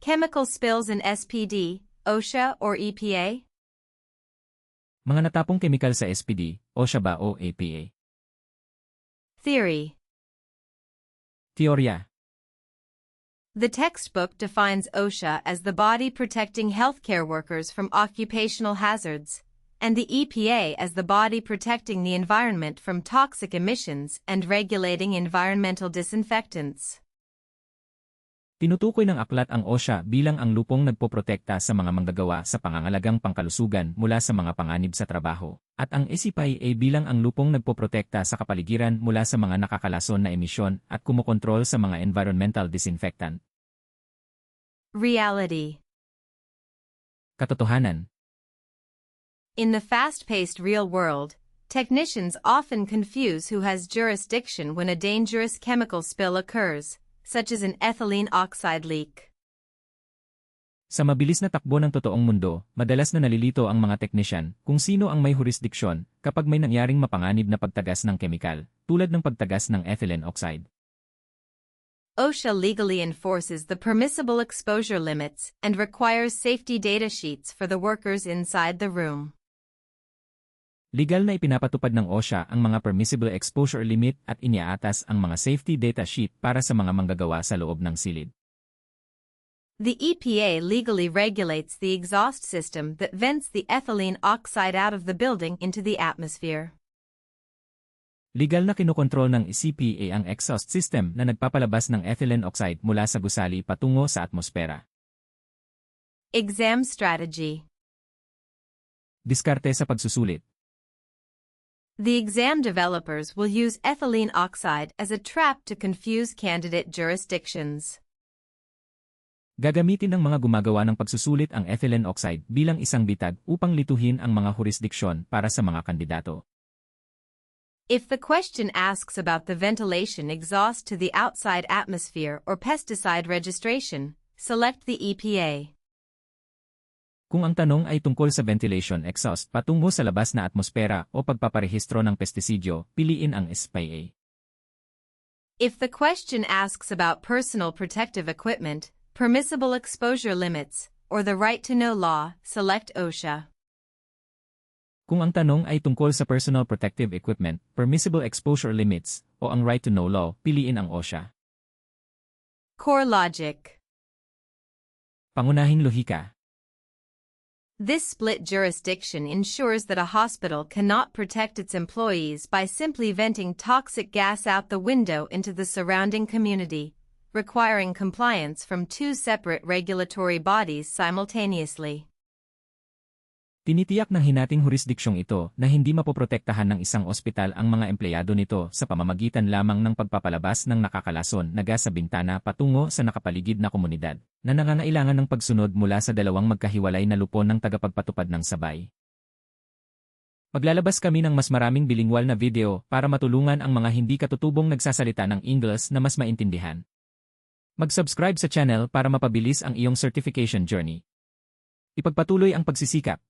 Chemical spills in SPD, OSHA, or EPA? Mga natapong kemikal sa SPD, OSHA ba o EPA? Theory. Teorya. The textbook defines OSHA as the body protecting healthcare workers from occupational hazards, and the EPA as the body protecting the environment from toxic emissions and regulating environmental disinfectants. Tinutukoy ng aklat ang OSHA bilang ang lupong nagpoprotekta sa mga manggagawa sa pangangalagang pangkalusugan mula sa mga panganib sa trabaho, at ang EPA bilang ang lupong nagpoprotekta sa kapaligiran mula sa mga nakakalason na emisyon at kumokontrol sa mga environmental disinfectant. Reality. Katotohanan. In the fast-paced real world, technicians often confuse who has jurisdiction when a dangerous chemical spill occurs, such as an ethylene oxide leak. Sa mabilis na takbo ng totoong mundo, madalas na nalilito ang mga teknisyan kung sino ang may jurisdiksyon kapag may nangyaring mapanganib na pagtagas ng kemikal, tulad ng pagtagas ng ethylene oxide. OSHA legally enforces the permissible exposure limits and requires safety data sheets for the workers inside the room. Legal na ipinapatupad ng OSHA ang mga permissible exposure limit at iniaatas ang mga safety data sheet para sa mga manggagawa sa loob ng silid. The EPA legally regulates the exhaust system that vents the ethylene oxide out of the building into the atmosphere. Legal na kinokontrol ng EPA ang exhaust system na nagpapalabas ng ethylene oxide mula sa gusali patungo sa atmosfera. Exam strategy. Diskarte sa pagsusulit. The exam developers will use ethylene oxide as a trap to confuse candidate jurisdictions. Gagamitin ng mga gumagawa ng pagsusulit ang ethylene oxide bilang isang bitag upang lituhin ang mga jurisdiksyon para sa mga kandidato. If the question asks about the ventilation exhaust to the outside atmosphere or pesticide registration, select the EPA. Kung ang tanong ay tungkol sa ventilation exhaust patungo sa labas na atmosfera o pagpaparehistro ng pestisidyo, piliin ang EPA. If the question asks about personal protective equipment, permissible exposure limits, or the right-to-know law, select OSHA. Kung ang tanong ay tungkol sa personal protective equipment, permissible exposure limits, o ang right-to-know law, piliin ang OSHA. Core logic. Pangunahing lohika. This split jurisdiction ensures that a hospital cannot protect its employees by simply venting toxic gas out the window into the surrounding community, requiring compliance from two separate regulatory bodies simultaneously. Tinitiyak ng hinating jurisdiksyong ito na hindi mapoprotektahan ng isang ospital ang mga empleyado nito sa pamamagitan lamang ng pagpapalabas ng nakakalason na gas sa bintana patungo sa nakapaligid na komunidad, na nangangailangan ng pagsunod mula sa dalawang magkahiwalay na lupon ng tagapagpatupad ng sabay. Maglalabas kami ng mas maraming bilingwal na video para matulungan ang mga hindi katutubong nagsasalita ng Ingles na mas maintindihan. Mag-subscribe sa channel para mapabilis ang iyong certification journey. Ipagpatuloy ang pagsisikap.